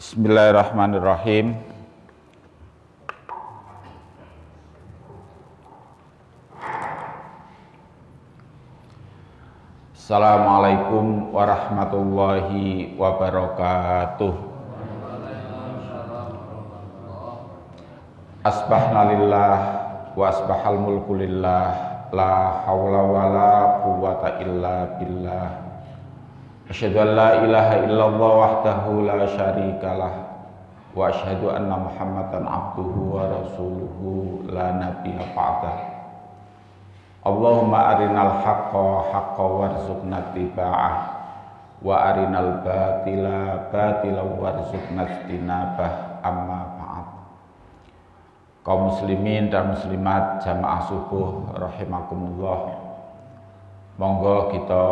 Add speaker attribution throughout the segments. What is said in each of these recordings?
Speaker 1: Bismillahirrahmanirrahim. Assalamualaikum warahmatullahi wabarakatuh. Asbahna lillah wa asbahal mulku lillah, la hawla wa la quwwata illa billah. Asyhadu an la ilaha illallah wahdahu la syarikalah wa asyhadu anna Muhammadan abduhu wa rasuluhu la nabiyya ba'dah. Allahumma arinal haqqa haqqa warzuqna ittiba'ah wa arinal batila batila warzuqna ijtinabah, amma ba'd. Kaum muslimin dan muslimat jamaah subuh rahimakumullah, monggo kita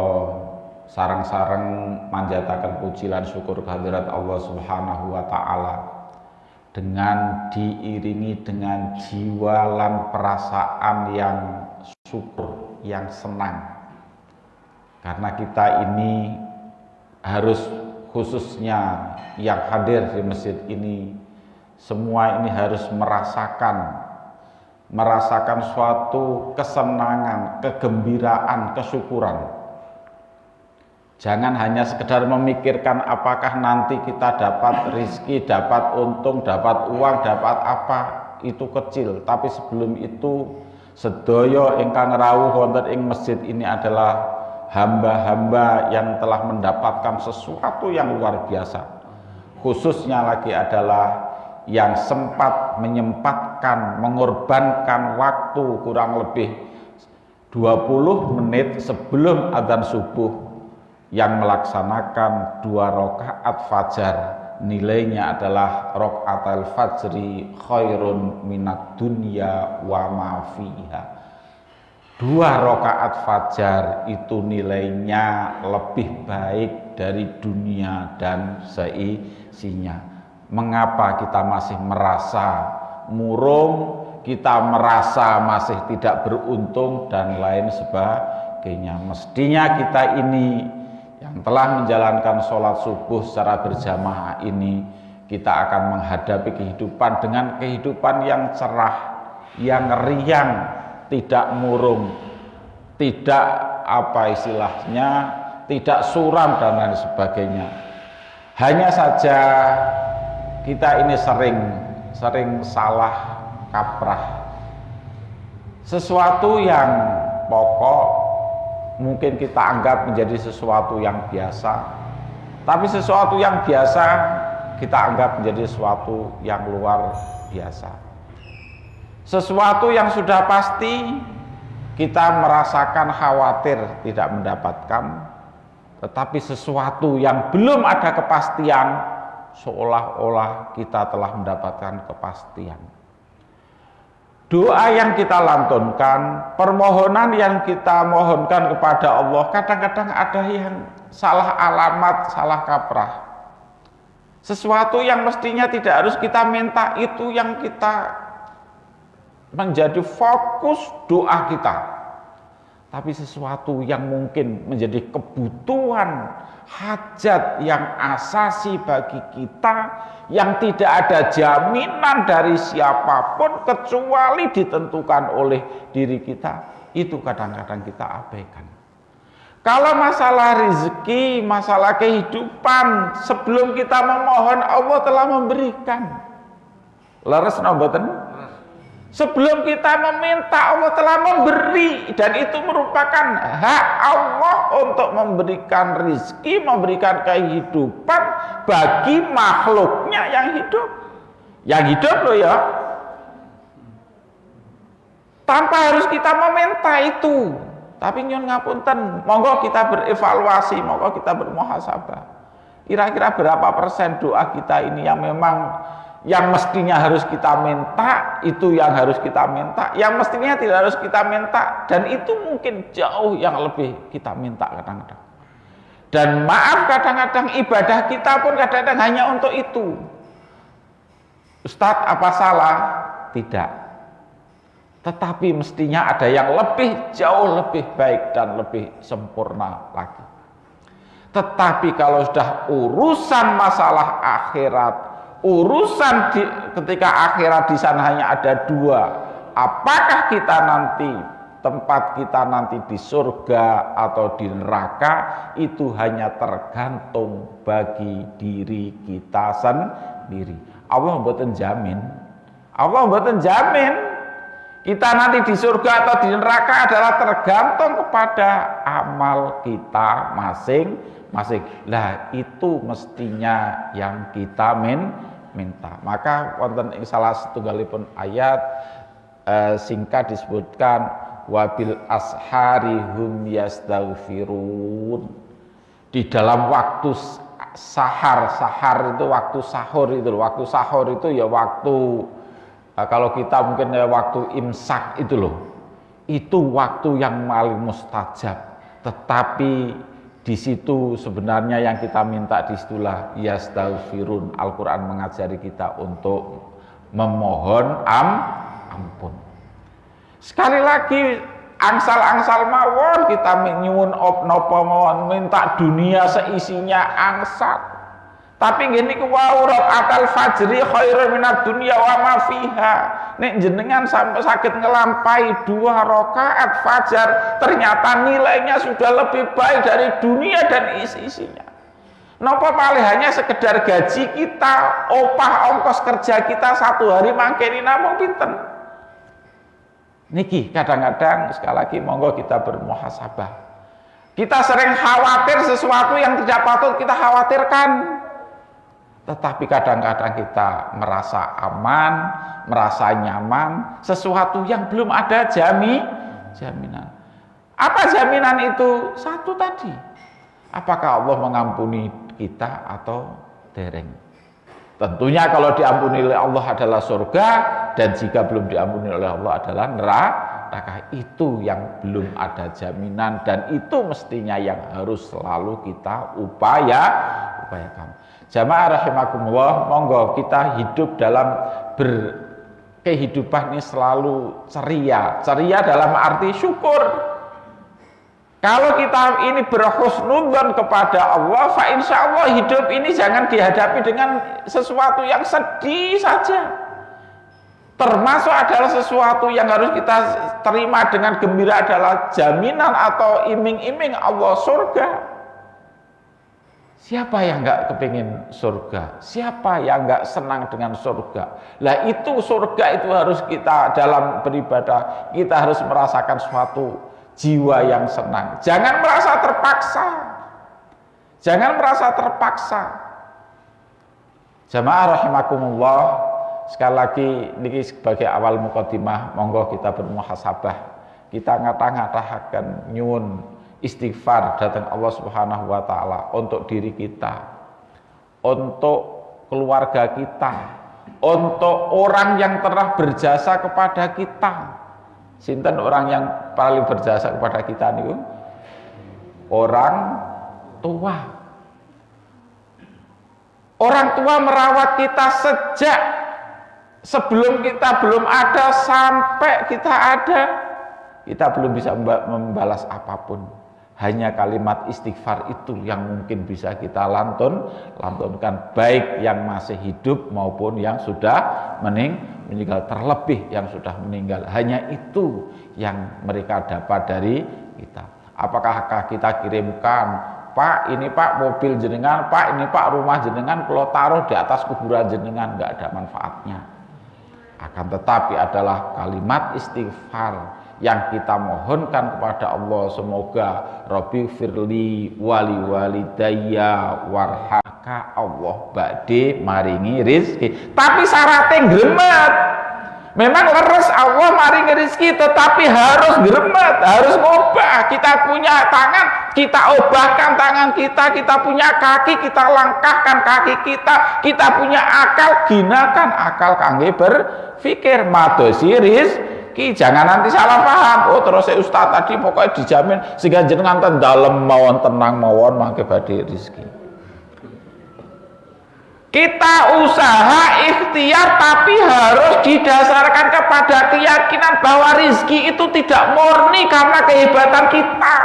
Speaker 1: sareng-sareng manjataken puji lan syukur kehadirat Allah Subhanahu wa taala dengan diiringi dengan jiwa lan perasaan yang syukur, yang senang. Karena kita ini harus, khususnya yang hadir di masjid ini, semua ini harus merasakan suatu kesenangan, kegembiraan, kesyukuran. Jangan hanya sekedar memikirkan apakah nanti kita dapat rezeki, dapat untung, dapat uang, dapat apa, itu kecil. Tapi sebelum itu, sedaya ingkang rawuh wonten ing masjid ini adalah hamba-hamba yang telah mendapatkan sesuatu yang luar biasa. Khususnya lagi adalah yang sempat menyempatkan, mengorbankan waktu kurang lebih 20 menit sebelum adzan subuh, yang melaksanakan 2 rakaat fajar. Nilainya adalah rakaatul fajri khairun minad dunya wa ma fiha. 2 rakaat fajar itu nilainya lebih baik dari dunia dan seisinya. Mengapa kita masih merasa murung, kita merasa masih tidak beruntung dan lain sebagainya? Mestinya kita ini yang telah menjalankan sholat subuh secara berjamaah ini, kita akan menghadapi kehidupan dengan kehidupan yang cerah, yang riang, tidak murung, tidak tidak suram dan lain sebagainya. Hanya saja kita ini sering salah kaprah. Sesuatu yang pokok mungkin kita anggap menjadi sesuatu yang biasa, tapi sesuatu yang biasa kita anggap menjadi sesuatu yang luar biasa. Sesuatu yang sudah pasti kita merasakan khawatir tidak mendapatkan, tetapi sesuatu yang belum ada kepastian seolah-olah kita telah mendapatkan kepastian. Doa yang kita lantunkan, permohonan yang kita mohonkan kepada Allah, kadang-kadang ada yang salah alamat, salah kaprah. Sesuatu yang mestinya tidak harus kita minta, itu yang kita menjadi fokus doa kita. Tapi sesuatu yang mungkin menjadi kebutuhan, hajat yang asasi bagi kita, yang tidak ada jaminan dari siapapun kecuali ditentukan oleh diri kita, itu kadang-kadang kita abaikan. Kalau masalah rezeki, masalah kehidupan, sebelum kita memohon, Allah telah memberikan. Leres mboten? Sebelum kita meminta, Allah telah memberi, dan itu merupakan hak Allah untuk memberikan rezeki, memberikan kehidupan bagi makhluknya yang hidup loh ya. Tanpa harus kita meminta itu. Tapi nyun ngapunten, monggo kita berevaluasi, monggo kita bermuhasabah. Kira-kira berapa persen doa kita ini yang memang yang mestinya harus kita minta, itu yang harus kita minta, yang mestinya tidak harus kita minta, dan itu mungkin jauh yang lebih kita minta kadang-kadang. Dan maaf, kadang-kadang ibadah kita pun kadang-kadang hanya untuk itu. Ustadz, apa salah? Tidak. Tetapi mestinya ada yang lebih, jauh lebih baik dan lebih sempurna lagi. Tetapi kalau sudah urusan masalah akhirat, urusan ketika akhirat di sana hanya ada dua, apakah kita nanti tempat kita nanti di surga atau di neraka, itu hanya tergantung bagi diri kita sendiri. Allah mboten jamin. Allah mboten jamin kita nanti di surga atau di neraka adalah tergantung kepada amal kita masing-masing. Lah itu mestinya yang kita minta. Maka wonten ing salah setunggalipun ayat singkat disebutkan wabil ashari hum yastaghfirun. Di dalam waktu sahar itu waktu sahur itu ya waktu kalau kita mungkin ya waktu imsak itu loh, itu waktu yang paling mustajab. Tetapi di situ sebenarnya yang kita minta disitulah yastaghfirun. Al-Quran mengajari kita untuk memohon ampun. Sekali lagi angsal-angsal mawon kita nyuwun napa mawon, minta dunia seisinya angsal. Tapi gini ku wau atal fajri khairun minad dunya wa ma fiha. Nek jenengan sampai sakit ngelampai 2 rakaat fajar, ternyata nilainya sudah lebih baik dari dunia dan isi-isinya. Napa paling hanya sekedar gaji kita, opah ongkos kerja kita 1 hari mangkeni namung pinten. Niki kadang-kadang sekali lagi monggo kita bermuhasabah. Kita sering khawatir sesuatu yang tidak patut kita khawatirkan. Tetapi kadang-kadang kita merasa aman, merasa nyaman, sesuatu yang belum ada jaminan. Apa jaminan itu? Satu tadi. Apakah Allah mengampuni kita atau dereng? Tentunya kalau diampuni oleh Allah adalah surga, dan jika belum diampuni oleh Allah adalah neraka. Itu yang belum ada jaminan, dan itu mestinya yang harus selalu kita upayakan. Jamaah rahimakumullah, monggo kita hidup dalam kehidupan ini selalu ceria. Ceria dalam arti syukur. Kalau kita ini berhusnudzon kepada Allah, fa insya Allah hidup ini jangan dihadapi dengan sesuatu yang sedih saja. Termasuk adalah sesuatu yang harus kita terima dengan gembira adalah jaminan atau iming-iming Allah surga. Siapa yang nggak kepingin surga? Siapa yang nggak senang dengan surga? Lah itu surga itu harus kita dalam beribadah, kita harus merasakan suatu jiwa yang senang. Jangan merasa terpaksa. Jangan merasa terpaksa. Jamaah rahimakumullah, sekali lagi niki sebagai awal mukadimah, monggo kita bermuhasabah. Kita ngata-ngatahaken nyuwun istighfar datang Allah Subhanahu wa taala untuk diri kita, untuk keluarga kita, untuk orang yang telah berjasa kepada kita. Sinten orang yang paling berjasa kepada kita niku? Orang tua. Orang tua merawat kita sejak sebelum kita belum ada sampai kita ada. Kita belum bisa membalas apapun. Hanya kalimat istighfar itu yang mungkin bisa kita lantunkan, baik yang masih hidup maupun yang sudah meninggal, terlebih yang sudah meninggal. Hanya itu yang mereka dapat dari kita. Apakah kita kirimkan, Pak ini Pak mobil jenengan, Pak ini Pak rumah jenengan, kalau taruh di atas kuburan jenengan, nggak ada manfaatnya. Akan tetapi adalah kalimat istighfar yang kita mohonkan kepada Allah, semoga Rabbi firli wali walidayya warhaka, Allah badhe maringi rizki. Tapi syaratnya gremet. Memang leres Allah maringi rizki, tetapi harus gremet, harus ngobah. Kita punya tangan, kita obahkan tangan kita punya kaki, kita langkahkan kaki kita punya akal, gunakan akal kangge berpikir madosi rizki. Jangan nanti salah paham. Oh terus Ustaz tadi pokoknya dijamin sehingga jenengan ten dalem mawon tenang mawon mangke badhe rizki. Kita usaha ikhtiar tapi harus didasarkan kepada keyakinan bahwa rizki itu tidak murni karena kehebatan kita.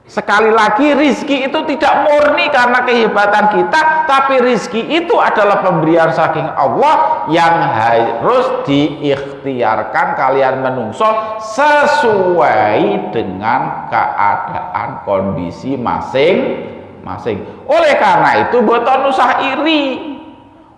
Speaker 1: Sekali lagi, rizki itu tidak murni karena kehebatan kita, tapi rizki itu adalah pemberian saking Allah yang harus diikhtiarkan kalian menungso sesuai dengan keadaan kondisi masing-masing. Oleh karena itu boten usah iri.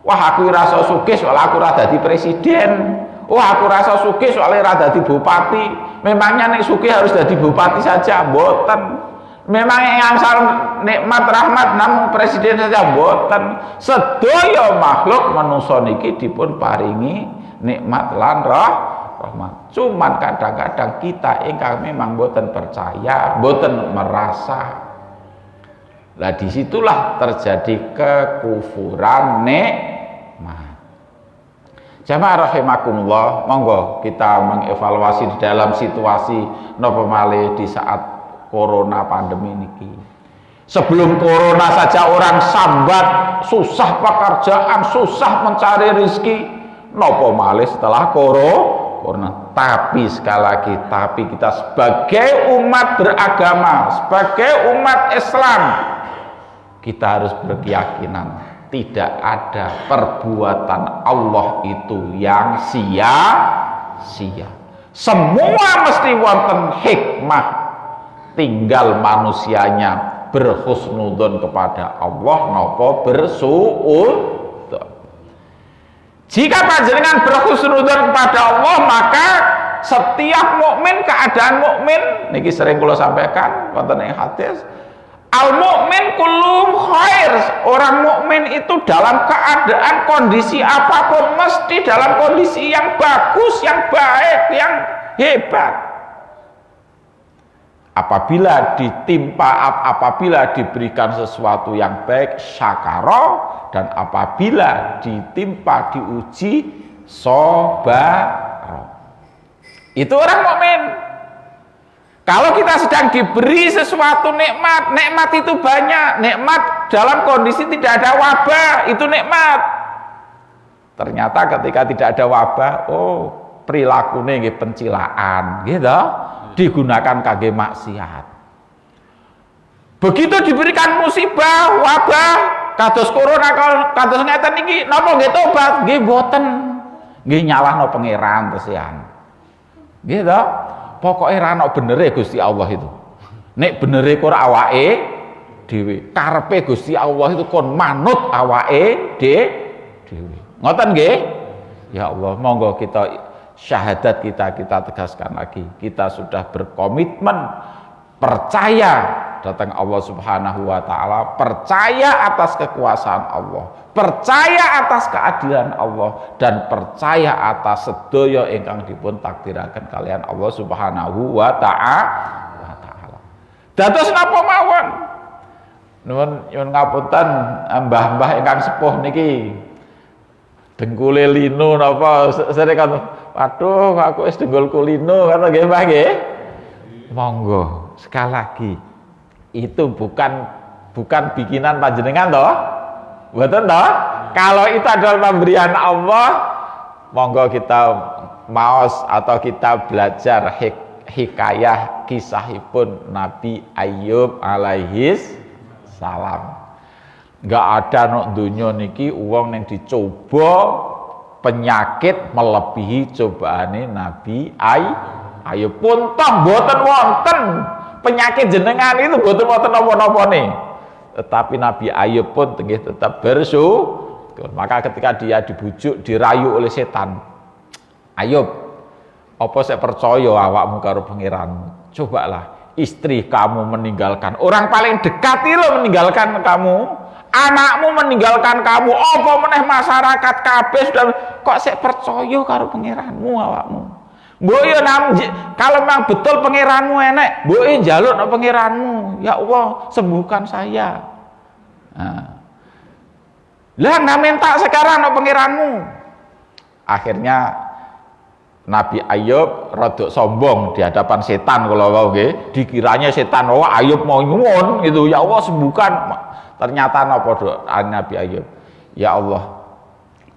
Speaker 1: Wah, aku rasa sugih soal aku rada dadi presiden. Wah, aku rasa sugih soalnya rada dadi bupati. Memangnya nek sugih harus dadi bupati saja? Boten. Memang yang angsal nikmat rahmat namun presiden saja? Boten. Sedaya makhluk manusa niki dipun paringi nikmat lan rahmat. Cuman kadang-kadang kita ingkang memang boten percaya, boten merasa. Lah disitulah terjadi kekufuran nikmat. Jamaah rahimakumullah, monggo kita mengevaluasi di dalam situasi napa malih di saat corona pandemi niki. Sebelum corona saja orang sambat, susah pekerjaan, susah mencari rezeki. Napa malih setelah corona. Tapi sekali lagi, tapi kita sebagai umat beragama, sebagai umat Islam, kita harus berkeyakinan tidak ada perbuatan Allah itu yang sia-sia. Semua mesti wonten hikmah. Tinggal manusianya berhusnudzon kepada Allah napa bersuudzon. Jika panjenengan berhusnudzon kepada Allah, maka setiap mukmin, keadaan mukmin niki sering kula sampaikan wonten ing hadis, al mukmin kulluhum khair. Orang mukmin itu dalam keadaan kondisi apapun mesti dalam kondisi yang bagus, yang baik, yang hebat. Apabila apabila diberikan sesuatu yang baik, syakara, dan apabila ditimpa, diuji, sabar. Itu orang mukmin. Kalau kita sedang diberi sesuatu nikmat, nikmat itu banyak. Nikmat dalam kondisi tidak ada wabah, itu nikmat. Ternyata ketika tidak ada wabah, perilakunya nggih pencilaan, gitu. Digunakan kangge maksiat. Begitu diberikan musibah, wabah, kados corona, kados ngeten niki, napa nggih tobat? Nggih boten. Nggih nyalahno pangeran tesian. Nggih to? Pokoke ra ono benere Gusti Allah itu. Nek benere ora awake dhewe. Karepe Gusti Allah itu kon manut awake dhewe. Ngoten nggih? Ya Allah, monggo kita syahadat kita tegaskan lagi. Kita sudah berkomitmen percaya datang Allah Subhanahu wa taala, percaya atas kekuasaan Allah, percaya atas keadilan Allah, dan percaya atas sedaya ingkang dipun takdiraken kalian Allah Subhanahu wa taala. Dados napa mawon? Nuwun ngapunten mbah-mbah ingkang sepuh niki. Dengkule lino napa sering kan, waduh aku wis dengkulku lino kata nggih Mbah nggih. Monggo sekali lagi, itu bukan bikinan panjenengan toh, betul toh? Kalau itu adalah pemberian Allah, monggo kita maos atau kita belajar hikayah kisahipun Nabi Ayub alaihis salam. Nggak ada nok dunia niki uang yang dicoba penyakit melebihi cobaane Nabi Ayub. Pun toh boten wonten penyakit jenengan itu boten wonten napa-napa nih. Tetapi Nabi Ayub pun tetap bersyukur. Maka ketika dia dibujuk, dirayu oleh setan, Ayub, apa saya percaya awakmu karo pangeranmu? Cobalah istri kamu meninggalkan, orang paling dekat itu meninggalkan kamu. Anakmu meninggalkan kamu, apa meneh masyarakat kabeh sudah kok sik percaya karo pangeranmu awakmu. Mbok yo kalau memang betul pangeranmu enek, mbok njaluk nang pangeranmu, ya Allah sembuhkan saya. Nah. Lah nggak minta sekarang nang pangeranmu. Akhirnya Nabi Ayub rada sombong di hadapan setan kalau wau nggih, dikiranya setan Ayub mau nyuwun gitu, ya Allah sembuhkan. Ternyata napa doa Nabi Ayub? Ya Allah,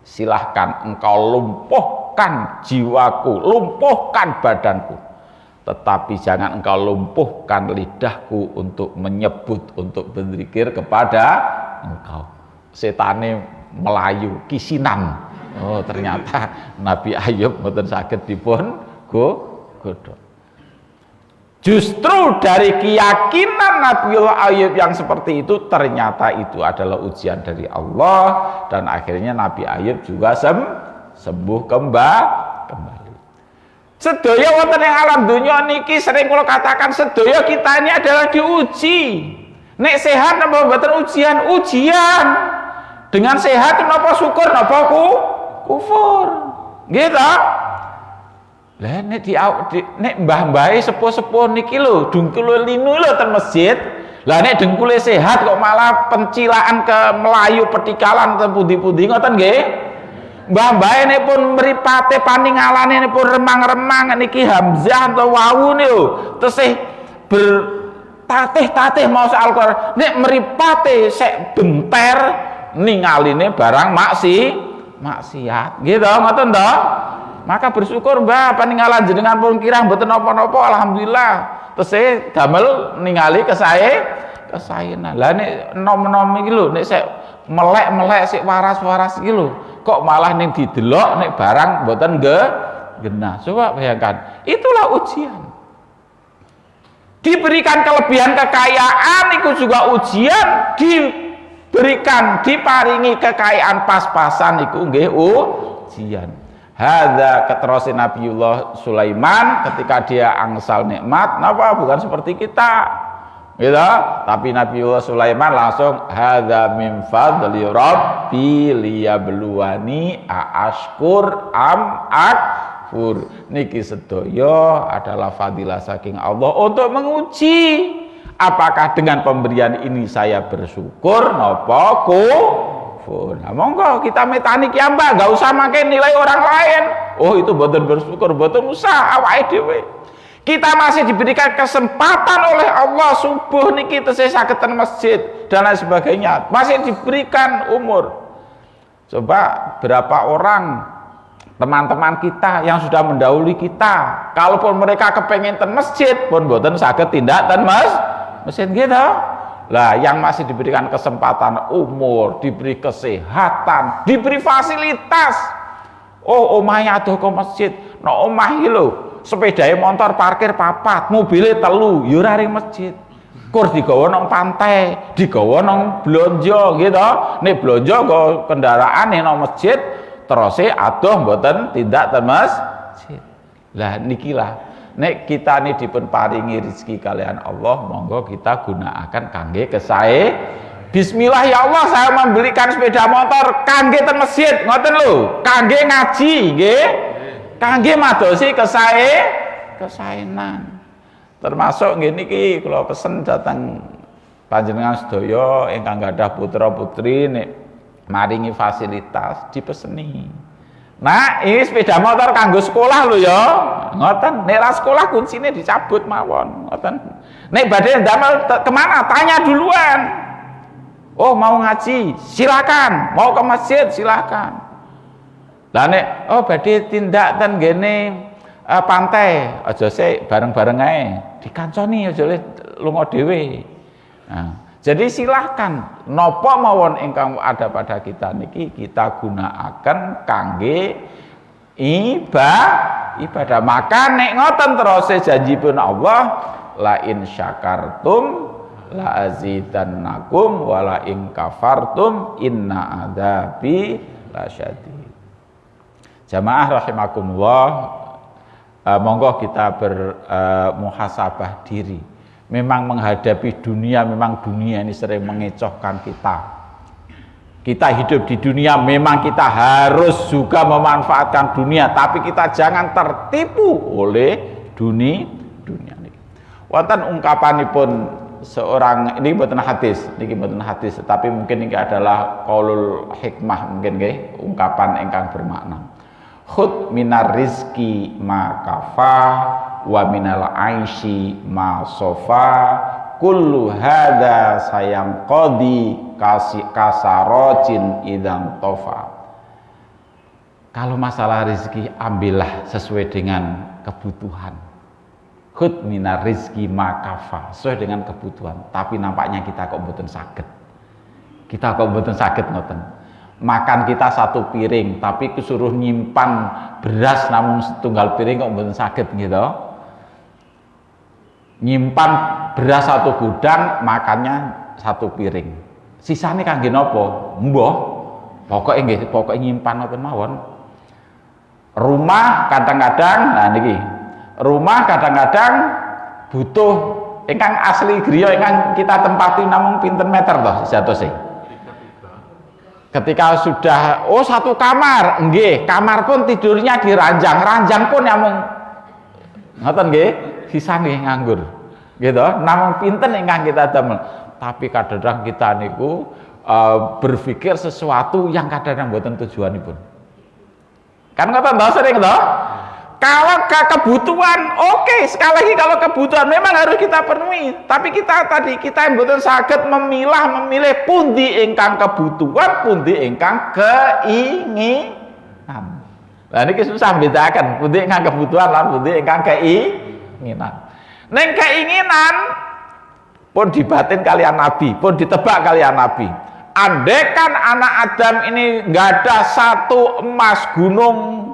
Speaker 1: silahkan engkau lumpuhkan jiwaku, lumpuhkan badanku. tetapi jangan engkau lumpuhkan lidahku untuk menyebut, untuk berzikir kepada engkau. Setane melayu, kisinan. Oh, ternyata Nabi Ayub mboten saged dipun godhog. Justru dari keyakinan Nabiullah Ayub yang seperti itu, ternyata itu adalah ujian dari Allah, dan akhirnya Nabi Ayub juga sembuh kembali. Sedaya wonten ing alam dunya niki sering kula katakan, sedaya kita ini adalah diuji. Nek sehat napa mboten ujian? Ujian. Dengan sehat napa syukur napa kufur. Nggih ta? Lah nek nek mbah-mbahe sepuh-sepuh niki lho dungkul linu lho ten masjid. Lah nek dengkule sehat kok malah pencilaan ke Melayu petikalan ten pundi-pundi ngoten nggih. Mbah-mbahe ne pun mripate paningalane ne pun remang-remang niki hamzah atau wawu niku tesih bertatih-tatih maos Al-Qur'an. Nek mripate sek benter ningaline barang maksiat. Gitu ngoten to? Maka bersyukur Mbah paninggalan jenengan pun kirang mboten napa-napa alhamdulillah. Tesih damel ningali kesaenan. Lah nek nom-nom iki lho nek sik melek-melek sik waras-waras iki lho kok malah ning didelok nek barang mboten genah. Coba bayangkan, itulah ujian. Diberikan kelebihan kekayaan itu juga ujian, diberikan diparingi kekayaan pas-pasan itu nggih ujian. Hadza keterusin Nabiullah Sulaiman ketika dia angsal nikmat, napa bukan seperti kita. Gitu. Tapi Nabiullah Sulaiman langsung hadza min fadli rabbi liyabluwani aashkur am akfur. Niki sedaya adalah fadilah saking Allah untuk menguji apakah dengan pemberian ini saya bersyukur napa kufur. Nah, monggo kita metani ki Mbah, enggak usah makin nilai orang lain. Oh, itu mboten bersyukur, mboten usah awake dhewe. Kita masih diberikan kesempatan oleh Allah subuh niki tesih saged ten masjid dan lain sebagainya. Masih diberikan umur. Coba berapa orang teman-teman kita yang sudah mendahului kita, kalaupun mereka kepengen ten masjid pun mboten saged tindak ten masjid gitu. Lah yang masih diberikan kesempatan umur, diberi kesehatan, diberi fasilitas. Oh, omahe adoh ke masjid. No omah iki lho, sepedahe motor parkir papat, mobilnya telu, ya ora ring masjid. Kur digawa nang pantai, digawa nang blonjo gitu. Nek blonjo go kendaraan nang masjid, terus adoh mboten tindak ten masjid. Lah nikilah nek kita ini dipun paringi rezeki kalian Allah, monggo kita gunakan kangge kesae. Bismillah ya Allah, saya membelikan sepeda motor kangge ten masjid, ngoten lho, kangge ngaji nggih. Kangge madosi kesaenan. Termasuk ngene iki kula pesen datang panjenengan sedaya ingkang gadah putra-putri nek maringi fasilitas dipeseni. Nah, ini sepeda motor kanggo sekolah lho ya. Ngoten, nek ra sekolah kuncine dicabut mawon, ngoten. Nek badhe ndamel kemana? Tanya duluan. Oh, mau ngaji, silakan. Mau ke masjid, silakan. Lah nek oh badhe tindak ten ngene pantai, aja sik bareng-bareng ae. Dikancani aja lunga dhewe. Nah, jadi silahkan nopo mawon ingkang ada pada kita niki kita gunakan kangge ibadah. Maka nek ngoten terus janjipun Allah, la in syakartum la azidannakum wa la in kafartum inna adzabi lasyadid. Jamaah rahimakumullah, monggo kita bermuhasabah diri. Memang menghadapi dunia, memang dunia ini sering mengecohkan kita. Kita hidup di dunia, memang kita harus juga memanfaatkan dunia, tapi kita jangan tertipu oleh dunia ini. Wonten ungkapanipun seorang, ini mboten hadis, tapi mungkin ini adalah qaulul hikmah, mungkin nggih, ungkapan ingkang bermakna. Khud minar rizki ma kafa wa minal aishi ma sofa kullu hadza sayang qadi kasarojin idam tofa. Kalau masalah rezeki ambillah sesuai dengan kebutuhan. khud minar rizki makafa, sesuai dengan kebutuhan. Tapi nampaknya kita kok mboten saged. Kita kok mboten saged ngoten. Makan kita satu piring, tapi disuruh nyimpan beras namun setunggal piring kok mboten saged gitu. Nyimpan beras satu gudang, makannya satu piring. Sisane kangge napa? Mbah. Pokoke nggih, pokoke nyimpan ngoten mawon. Rumah kadang-kadang, nah niki. Rumah kadang-kadang butuh ingkang asli griya ingkang kita tempati namung pinten meter toh jatose. Ketika sudah satu kamar, nggih, kamar pun tidurnya di ranjang, ranjang pun namung ngoten nggih, sisane nganggur. Gitu, namung pinten ingkang kita damel. Tapi kadang-kadang kita niku berpikir sesuatu yang kadang-kadang mboten tujuanipun. Kan ngoten toh sering toh? Kalau kebutuhan, oke, sekali lagi kalau kebutuhan memang harus kita penuhi. Tapi kita yang mboten saged memilih pundi ingkang kebutuhan, pundi ingkang keinginan. Lah niki susah bedakan pundi ingkang kebutuhan lan pundi ingkang keinginan. Neng keinginan pun dibatin kalian Nabi, pun ditebak kalian Nabi. Andaikan anak Adam ini nggak ada satu emas gunung,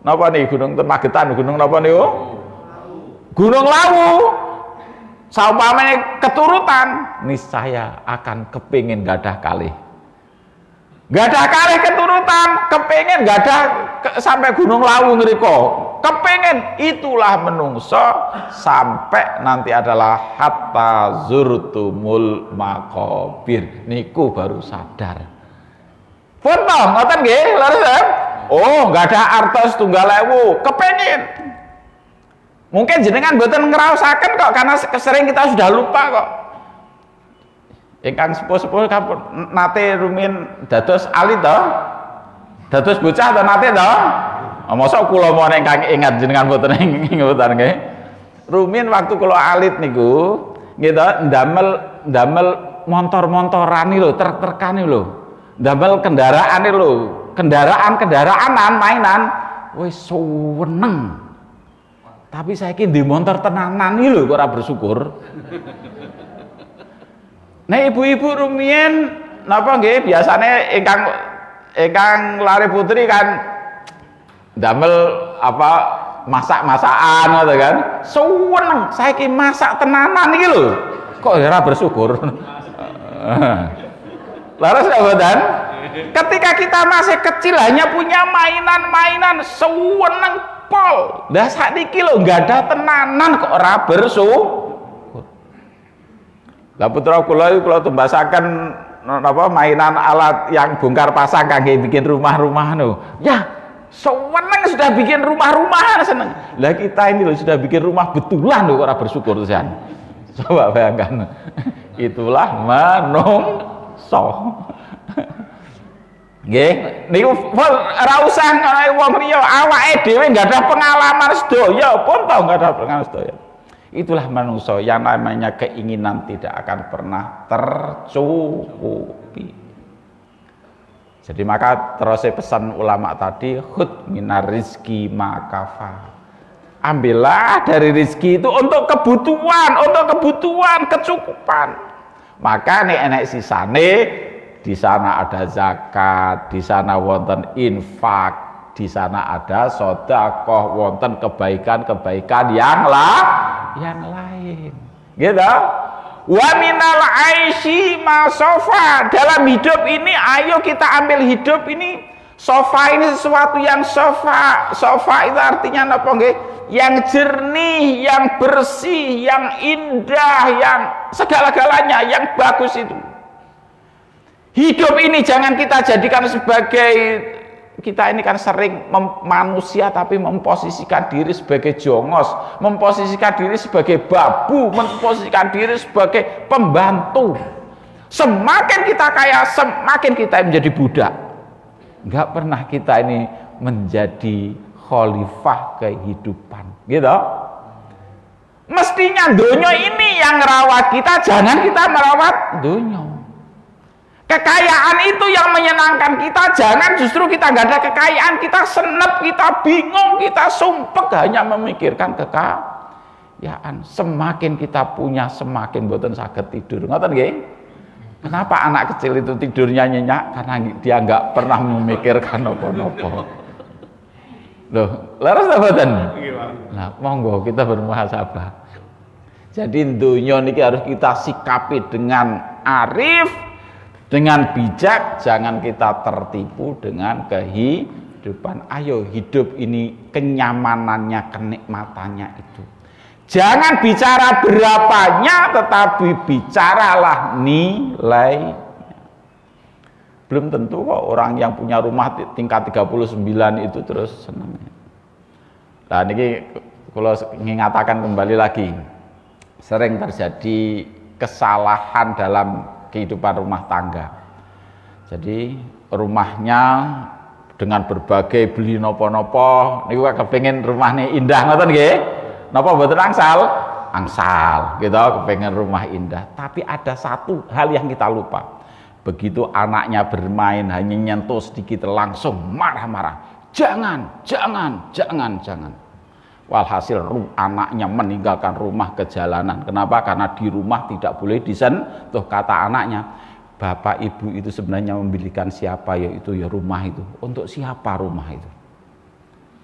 Speaker 1: napa nih gunung Magetan, gunung napa nih? Gunung Lawu. Saumpamane keturutan, niscaya akan kepingin gadah kalih. Gadah kalih keturutan, kepingin gadah sampai Gunung Lawu ngriko. Kepingin, itulah menungso sampai nanti adalah hatta zurtumul maqabir. Niku baru sadar. Pun toh ngoten nggih, leres. Enggak ada artos tunggal ewu, kepingin. Mungkin jenengan mboten ngraosaken kok karena sering kita sudah lupa kok. Ingkang sepuh-sepuh nate rumiyin dados alit to? Dados bocah to nate to? Mosok kula mau ingkang ingat jenengan mboten ingetan nggih. Rumiyin waktu kula alit niku nggih to ndamel montor-montoran lho, truk-trukane lho. Ndamel kendaraane lho, kendaraan-kendaraanan mainan wis suweneng. Tapi saiki di montor tenanan iki lho kok ora bersyukur. Nah ibu-ibu rumiyin napa nggih biasane ingkang lare putri kan damel apa masak-masakan ngono kan. Suweneng saiki masak tenanan iki lho. Kok ora bersyukur. Laras mboten? Ketika kita masih kecil hanya punya mainan-mainan suweneng pol. Lah sakniki lho enggak ada tenanan kok ora bersyukur. Lah putra kula tembasaken napa mainan alat yang bongkar pasang kangge bikin rumah-rumah no. Ya, seneng sudah bikin rumah-rumahan seneng. Lah kita ini loh sudah bikin rumah betulan loh kok ora bersyukur tenan. Coba bayangkan. Itulah manungsa. Nggih, niku ora usah ana wong liya, awake dhewe enggak ada pengalaman sedaya pun tau enggak ada pengalaman sedaya. Itulah manusia yang namanya keinginan tidak akan pernah tercukupi. Jadi maka terus pesan ulama tadi khud minar rizki makafa. Ambillah dari rizki itu untuk kebutuhan kecukupan. Maka nek enek sisane di sana ada zakat, di sana wonten infak, di sana ada sedekah, wonten kebaikan-kebaikan yang lain. Gitu. Wa minal aisy masofa. Dalam hidup ini ayo kita ambil hidup ini. Sofa ini sesuatu yang sofa. Sofa itu artinya apa nggih? Yang jernih, yang bersih, yang indah, yang segala-galanya yang bagus itu. Hidup ini jangan kita jadikan sebagai, kita ini kan sering manusia tapi memposisikan diri sebagai jongos, memposisikan diri sebagai babu, memposisikan diri sebagai pembantu. Semakin kita kaya, semakin kita menjadi budak. Enggak pernah kita ini menjadi khalifah kehidupan, gitu. Mestinya dunia ini yang merawat kita, jangan kita merawat dunia. Kekayaan itu yang menyenangkan kita, jangan justru kita nggak ada kekayaan, kita senep, kita bingung, kita sumpek hanya memikirkan semakin kita punya semakin mboten saged tidur. Ngoten nggih? Kenapa anak kecil itu tidurnya nyenyak? Karena dia nggak pernah memikirkan apa-apa. Loh, leres ta mboten? Nah, monggo kita bermuhasabah. Jadi dunia niki harus kita sikapi dengan arif, dengan bijak, jangan kita tertipu dengan kehidupan. Ayo hidup ini kenyamanannya, kenikmatannya itu. Jangan bicara berapanya, tetapi bicaralah nilai. Belum tentu kok orang yang punya rumah tingkat 39 itu terus senang. Nah ini kalau mengatakan kembali lagi, sering terjadi kesalahan dalam kehidupan rumah tangga. Jadi rumahnya dengan berbagai beli nopo-nopo, niku kepengin rumahnya indah ngoten nggih. Napa mboten angsal? Angsal, gitu, kepengen rumah indah. Tapi ada satu hal yang kita lupa. Begitu anaknya bermain hanya nyentuh sedikit langsung marah-marah. Jangan. Walhasil anaknya meninggalkan rumah ke jalanan. Kenapa? Karena di rumah tidak boleh disentuh. Kata anaknya, bapak ibu itu sebenarnya memilihkan siapa, yaitu ya rumah itu. Untuk siapa rumah itu?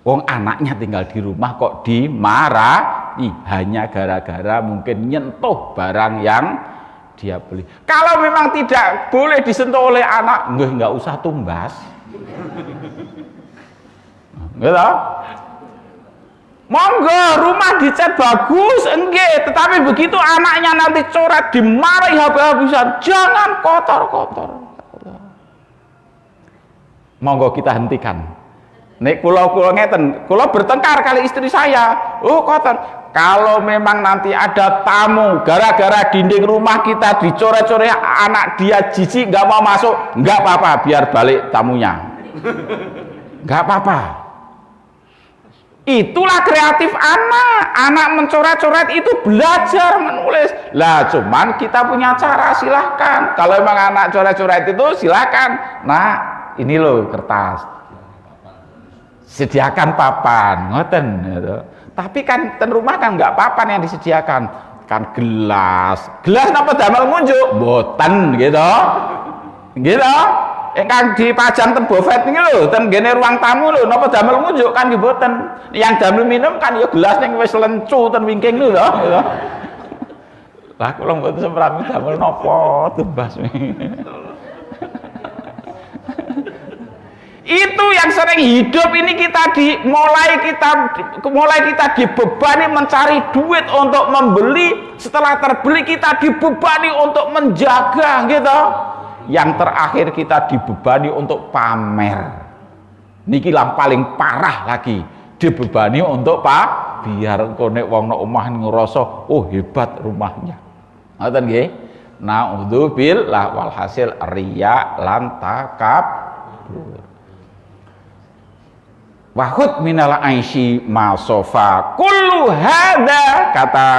Speaker 1: Wong anaknya tinggal di rumah kok dimarahi hanya gara-gara mungkin nyentuh barang yang dia beli. Kalau memang tidak boleh disentuh oleh anak, nggak usah tumbas. Gitu. Monggo rumah dicat bagus, enggak. Tetapi begitu anaknya nanti coret dimarahi habis-habisan, jangan kotor-kotor. Monggo kita hentikan. Nek kula ngeten, kula bertengkar kali istri saya. Oh kotor. Kalau memang nanti ada tamu gara-gara dinding rumah kita dicoret-coret, anak dia jijik nggak mau masuk, nggak apa-apa, biar balik tamunya. Nggak apa-apa. Itulah kreatif anak mencoret-coret itu belajar menulis. Lah cuman kita punya cara, silahkan. Kalau memang anak coret-coret itu silahkan. Nah ini loh kertas. Sediakan papan, ngoten gitu. Tapi kan ten rumah kan nggak papan yang disediakan, kan gelas napa damel ngunjuk, boten gitu. Kan dipajang ten bofet niki lho, ten gene ruang tamu lho, napa damel ngunjuk kan nggih boten. Yang damel minum kan ya gelas ning wis lencu ten wingking lho gitu. Lah kula mboten semprami damel napa tumbas. Itu yang sering hidup ini kita mulai kita dibebani mencari duit untuk membeli, setelah terbeli kita dibebani untuk menjaga gitu. Yang terakhir kita dibebani untuk pamer. Niki yang paling parah lagi, dibebani untuk biar konek wong nek omah ngerasa oh hebat rumahnya. Ngoten nggih. Naudzubillah walhasil riya lan takabur. Wahud minal aisy masofa kullu hada, kata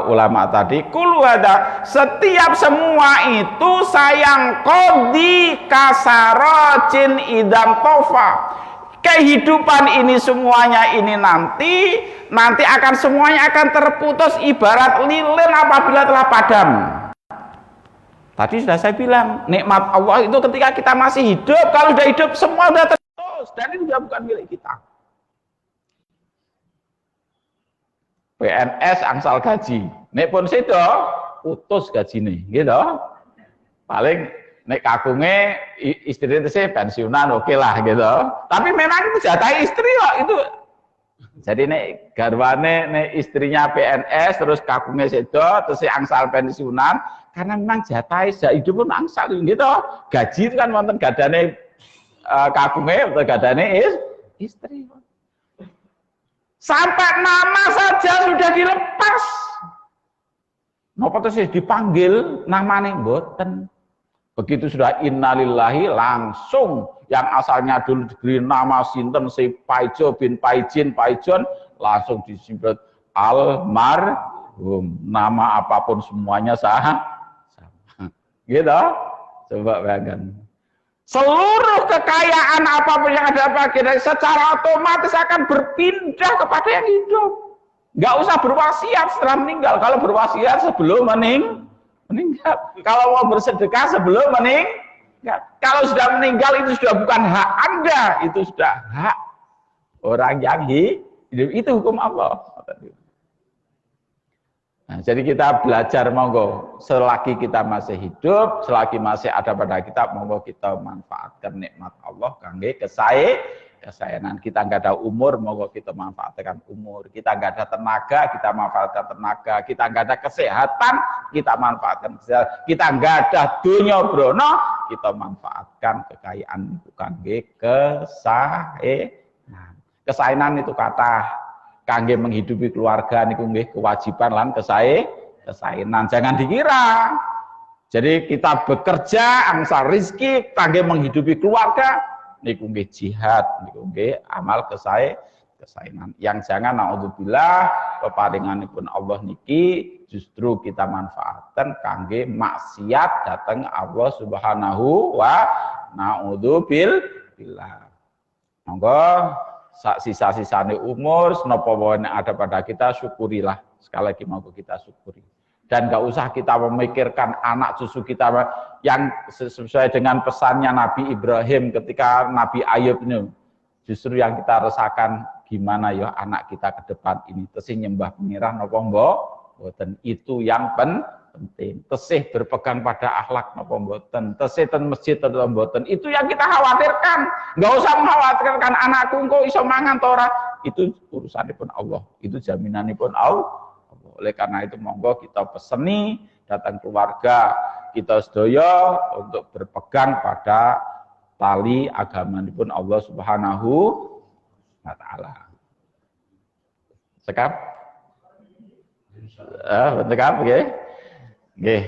Speaker 1: ulama tadi, kullu hada, setiap semua itu sayang qadi kasarojin idam tofa. Kehidupan ini semuanya ini nanti akan semuanya akan terputus ibarat lilin apabila telah padam. Tadi sudah saya bilang, nikmat Allah itu ketika kita masih hidup, kalau sudah hidup semua sudah dan ini sudah bukan milik kita. PNS angsal gaji, nek pun sedo putus gajine, gitu. Paling nek kagunge istri itu sih pensiunan oke lah gitu. Tapi memang itu jatah istri kok itu. Jadi nek garwane nek istrinya PNS terus kagunge sedo terus angsal pensiunan karena memang jatah hidup pun angsal gitu. Gaji itu kan wonten gadane kagunge atau gadane istri. Sampai nama saja sudah dilepas. Napa terus dipanggil namane mboten. Begitu sudah innalillahi langsung yang asalnya dulu diberi nama sinten si Paijo bin Paijin Paijon langsung disimpan almarhum. Nama apapun semuanya sama. Gitu. Coba bayangkan. Seluruh kekayaan apapun yang ada pada kita secara otomatis akan berpindah kepada yang hidup. Nggak usah berwasiat setelah meninggal. Kalau berwasiat sebelum meninggal. Kalau mau bersedekah sebelum meninggal. Kalau sudah meninggal itu sudah bukan hak Anda, itu sudah hak orang yang hidup. Itu hukum Allah. Nah, jadi kita belajar monggo selagi kita masih hidup, selagi masih ada pada kita, monggo kita manfaatkan nikmat Allah kangge kesayangan. Kita nggak ada umur, monggo kita manfaatkan umur. Kita nggak ada tenaga, kita manfaatkan tenaga. Kita nggak ada kesehatan, kita manfaatkan kesehatan. Kita nggak ada dunya brono, kita manfaatkan kekayaan itu kangge kesayangan. Kesayangan itu kata kangge menghidupi keluarga niku nggih kewajiban lan kesaenan. Jangan dikira. Jadi kita bekerja angsal rizki kangge menghidupi keluarga niku nggih jihad, niku nggih amal kesaenan. Yang jangan naudzubillah peparinganipun Allah niki justru kita manfaatkan kangge maksiat datang Allah Subhanahu wa naudzubillah. Monggo sisa-sisane umur senopo wae ada pada kita syukurilah, sekali lagi mau kita syukuri, dan gak usah kita memikirkan anak cucu kita yang sesuai dengan pesannya Nabi Ibrahim ketika Nabi Ayub ini. Justru yang kita rasakan gimana ya anak kita ke depan ini tesih nyembah pengira napa mboten, itu yang penting. Tesih berpegang pada akhlak napa mboten, tesih ten masjid napa mboten, itu yang kita khawatirkan. Enggak usah mengkhawatirkan anakku engko iso mangan ta ora, itu urusanipun Allah, itu jaminanipun Allah. Oleh karena itu monggo kita peseni datang keluarga kita sedaya untuk berpegang pada tali agamanipun Allah Subhanahu wa taala. Sekap? Sekap nggih. Nggih,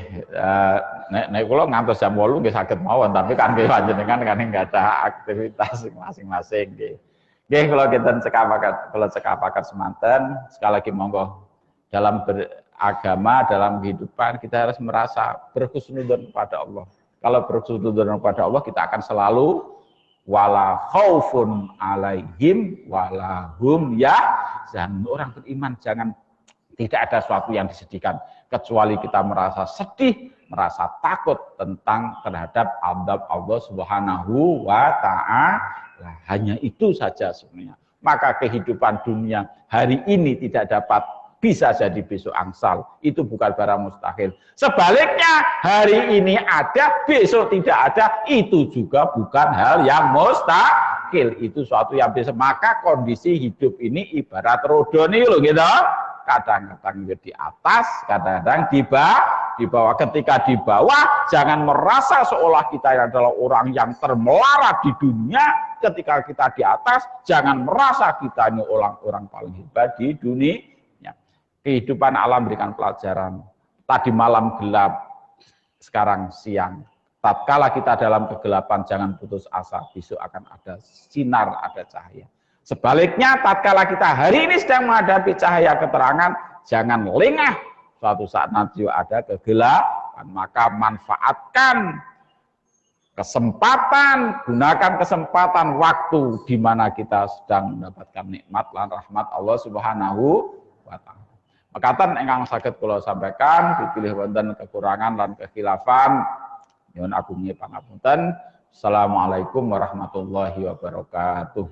Speaker 1: nek kula ngantos jam 8 nggih saged mawon, tapi kan nggih panjenengan kan enggak ada aktivitas masing-masing nggih. Nggih kula kinten cekapaken semanten, sekali lagi monggo dalam beragama, dalam kehidupan kita harus merasa berhusnudzon kepada Allah. Kalau berhusnudzon kepada Allah kita akan selalu wala khaufun alaihim wala hum yahzanun. Orang beriman jangan tidak ada sesuatu yang disedihkan kecuali kita merasa sedih, merasa takut terhadap azab Allah Subhanahu wa taala. Hanya itu saja sebenarnya. Maka kehidupan dunia hari ini tidak dapat, bisa jadi besok angsal, itu bukan barang mustahil. Sebaliknya hari ini ada, besok tidak ada, itu juga bukan hal yang mustahil. Itu suatu yang bisa. Maka kondisi hidup ini ibarat roda nih loh gitu. Kadang-kadang di atas, kadang-kadang di bawah. Ketika di bawah, jangan merasa seolah kita adalah orang yang termelarat di dunia. Ketika kita di atas, jangan merasa kita ini orang paling hebat di dunia. Kehidupan alam berikan pelajaran. Tadi malam gelap, sekarang siang. Tatkala kita dalam kegelapan, jangan putus asa. Besok akan ada sinar, ada cahaya. Sebaliknya, tatkala kita hari ini sedang menghadapi cahaya keterangan, jangan lengah. Suatu saat nanti ada kegelapan, maka manfaatkan kesempatan, gunakan kesempatan waktu di mana kita sedang mendapatkan nikmat dan rahmat Allah Subhanahu wa taala. Makatan ingkang saged kula sampaikan, dipilih wonten kekurangan dan kekhilafan, nyuwun agung pangapunten. Assalamualaikum warahmatullahi wabarakatuh.